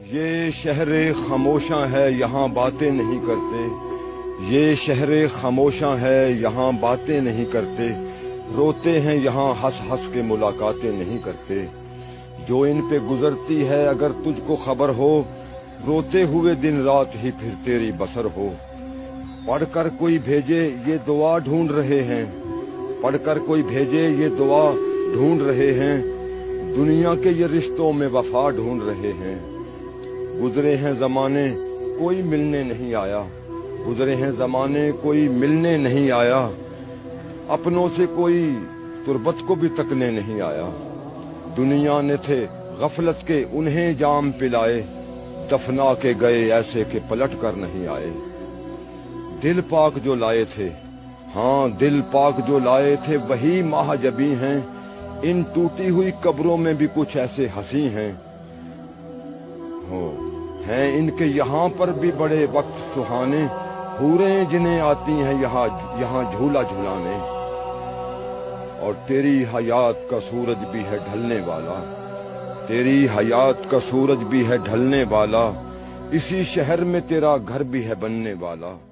یہ شہر خاموشاں ہے یہاں باتیں نہیں کرتے، یہ شہر خاموشاں ہے یہاں باتیں نہیں کرتے، روتے ہیں یہاں ہنس ہنس کے ملاقاتیں نہیں کرتے۔ جو ان پہ گزرتی ہے اگر تجھ کو خبر ہو، روتے ہوئے دن رات ہی پھر تیری بسر ہو۔ پڑھ کر کوئی بھیجے یہ دعا ڈھونڈ رہے ہیں، پڑھ کر کوئی بھیجے یہ دعا ڈھونڈ رہے ہیں، دنیا کے یہ رشتوں میں وفا ڈھونڈ رہے ہیں۔ گزرے ہیں زمانے کوئی ملنے نہیں آیا، گزرے ہیں زمانے کوئی ملنے نہیں آیا، اپنوں سے کوئی تربت کو بھی تکنے نہیں آیا۔ دنیا نے تھے غفلت کے انہیں جام پلائے، دفنا کے گئے ایسے کہ پلٹ کر نہیں آئے۔ دل پاک جو لائے تھے، ہاں دل پاک جو لائے تھے وہی ماہ جبی ہیں، ان ٹوٹی ہوئی قبروں میں بھی کچھ ایسے ہنسی ہیں ان کے یہاں پر بھی بڑے وقت سہانے، حوریں جنہیں آتی ہیں یہاں جھولا جھولانے۔ اور تیری حیات کا سورج بھی ہے ڈھلنے والا، تیری حیات کا سورج بھی ہے ڈھلنے والا، اسی شہر میں تیرا گھر بھی ہے بننے والا۔